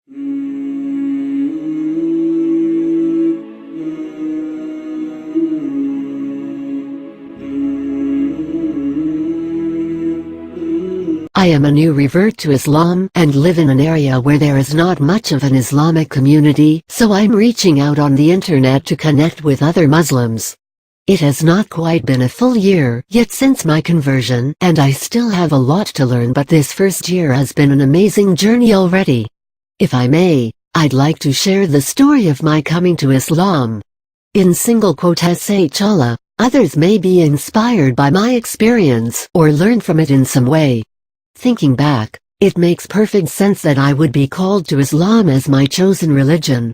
I am a new revert to Islam and live in an area where there is not much of an Islamic community, so I'm reaching out on the internet to connect with other Muslims. It has not quite been a full year yet since my conversion, and I still have a lot to learn, but this first year has been an amazing journey already. If I may, I'd like to share the story of my coming to Islam. In single quotes, Allah, others may be inspired by my experience or learn from it in some way. Thinking back, it makes perfect sense that I would be called to Islam as my chosen religion.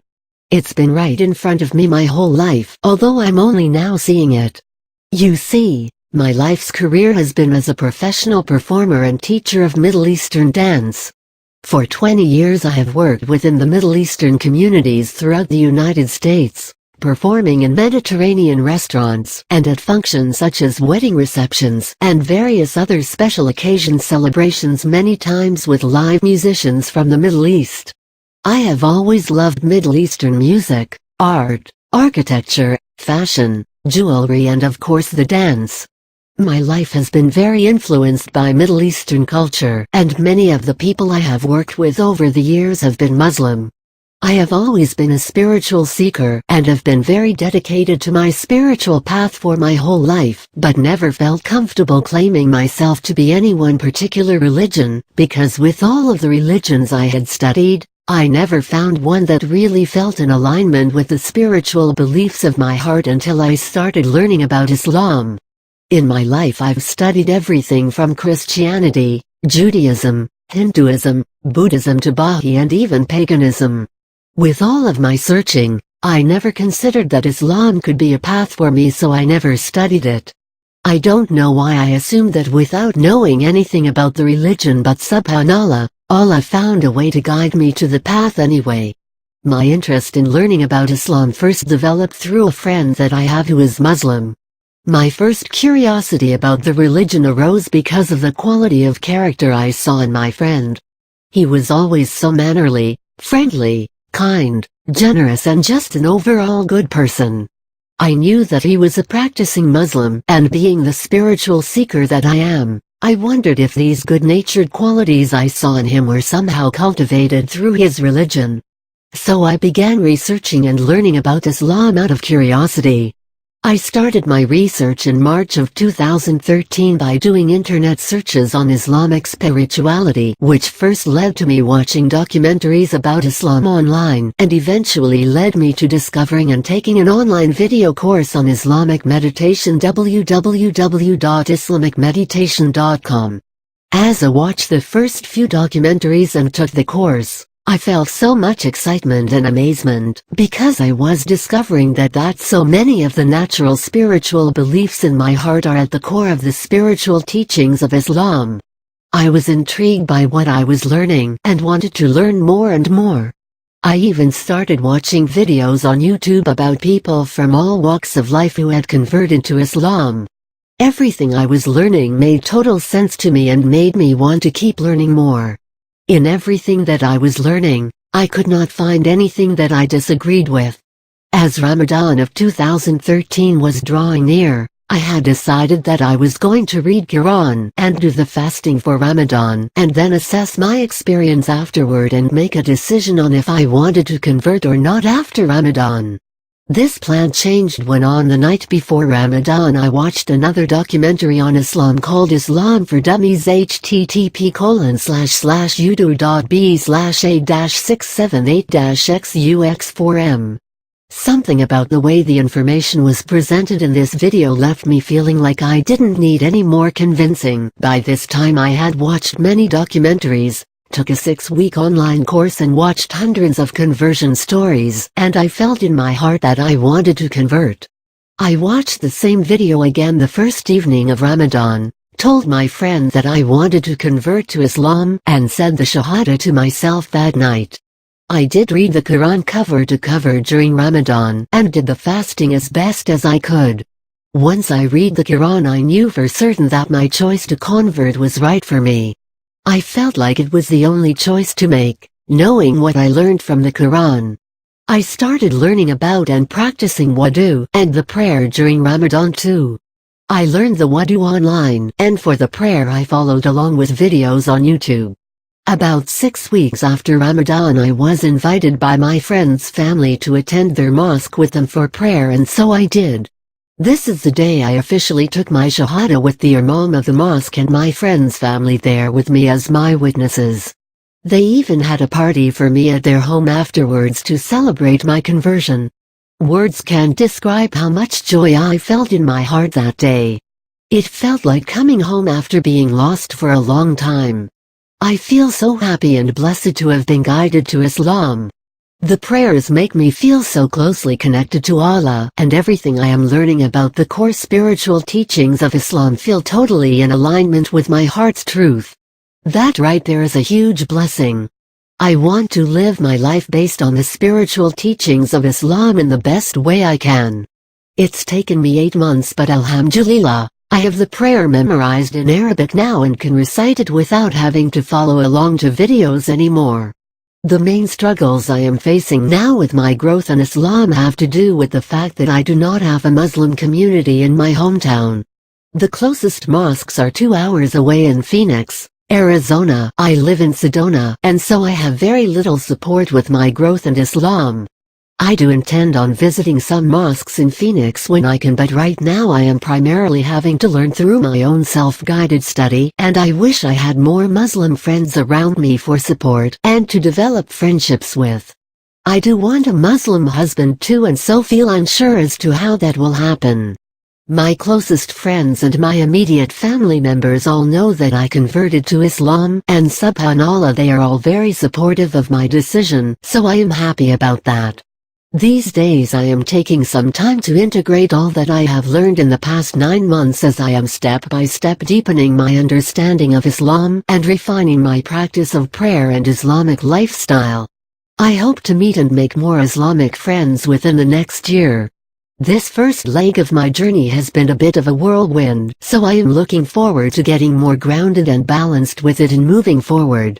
It's been right in front of me my whole life, although I'm only now seeing it. You see, my life's career has been as a professional performer and teacher of Middle Eastern dance. For 20 years I have worked within the Middle Eastern communities throughout the United States, performing in Mediterranean restaurants and at functions such as wedding receptions and various other special occasion celebrations, many times with live musicians from the Middle East. I have always loved Middle Eastern music, art, architecture, fashion, jewelry, and of course the dance. My life has been very influenced by Middle Eastern culture, and many of the people I have worked with over the years have been Muslim. I have always been a spiritual seeker and have been very dedicated to my spiritual path for my whole life, but never felt comfortable claiming myself to be any one particular religion, because with all of the religions I had studied, I never found one that really felt in alignment with the spiritual beliefs of my heart until I started learning about Islam. In my life I've studied everything from Christianity, Judaism, Hinduism, Buddhism to Baha'i and even paganism. With all of my searching, I never considered that Islam could be a path for me, so I never studied it. I don't know why I assumed that without knowing anything about the religion, but subhanallah, Allah found a way to guide me to the path anyway. My interest in learning about Islam first developed through a friend that I have who is Muslim. My first curiosity about the religion arose because of the quality of character I saw in my friend. He was always so mannerly, friendly, kind, generous, and just an overall good person. I knew that he was a practicing Muslim, and being the spiritual seeker that I am, I wondered if these good-natured qualities I saw in him were somehow cultivated through his religion. So I began researching and learning about Islam out of curiosity. I started my research in March of 2013 by doing internet searches on Islamic spirituality, which first led to me watching documentaries about Islam online and eventually led me to discovering and taking an online video course on Islamic meditation, www.islamicmeditation.com. As I watched the first few documentaries and took the course, I felt so much excitement and amazement, because I was discovering that so many of the natural spiritual beliefs in my heart are at the core of the spiritual teachings of Islam. I was intrigued by what I was learning and wanted to learn more and more. I even started watching videos on YouTube about people from all walks of life who had converted to Islam. Everything I was learning made total sense to me and made me want to keep learning more. In everything that I was learning, I could not find anything that I disagreed with. As Ramadan of 2013 was drawing near, I had decided that I was going to read Quran and do the fasting for Ramadan, and then assess my experience afterward and make a decision on if I wanted to convert or not after Ramadan. This plan changed when on the night before Ramadan I watched another documentary on Islam called Islam for Dummies, http://youtube.b/a-678-xux4m. Something about the way the information was presented in this video left me feeling like I didn't need any more convincing. By this time I had watched many documentaries, took a 6-week online course and watched hundreds of conversion stories, and I felt in my heart that I wanted to convert. I watched the same video again the first evening of Ramadan, told my friend that I wanted to convert to Islam, and said the Shahada to myself that night. I did read the Quran cover to cover during Ramadan and did the fasting as best as I could. Once I read the Quran I knew for certain that my choice to convert was right for me. I felt like it was the only choice to make, knowing what I learned from the Quran. I started learning about and practicing wudu and the prayer during Ramadan too. I learned the wudu online, and for the prayer I followed along with videos on YouTube. About 6 weeks after Ramadan I was invited by my friend's family to attend their mosque with them for prayer, and so I did. This is the day I officially took my shahada with the imam of the mosque and my friend's family there with me as my witnesses. They even had a party for me at their home afterwards to celebrate my conversion. Words can't describe how much joy I felt in my heart that day. It felt like coming home after being lost for a long time. I feel so happy and blessed to have been guided to Islam. The prayers make me feel so closely connected to Allah, and everything I am learning about the core spiritual teachings of Islam feel totally in alignment with my heart's truth. That right there is a huge blessing. I want to live my life based on the spiritual teachings of Islam in the best way I can. It's taken me 8 months, but alhamdulillah, I have the prayer memorized in Arabic now and can recite it without having to follow along to videos anymore. The main struggles I am facing now with my growth in Islam have to do with the fact that I do not have a Muslim community in my hometown. The closest mosques are 2 hours away in Phoenix, Arizona. I live in Sedona, and so I have very little support with my growth in Islam. I do intend on visiting some mosques in Phoenix when I can, but right now I am primarily having to learn through my own self-guided study, and I wish I had more Muslim friends around me for support and to develop friendships with. I do want a Muslim husband too, and so feel unsure as to how that will happen. My closest friends and my immediate family members all know that I converted to Islam, and subhanallah, they are all very supportive of my decision, so I am happy about that. These days I am taking some time to integrate all that I have learned in the past 9 months as I am step by step deepening my understanding of Islam and refining my practice of prayer and Islamic lifestyle. I hope to meet and make more Islamic friends within the next year. This first leg of my journey has been a bit of a whirlwind, so I am looking forward to getting more grounded and balanced with it and moving forward.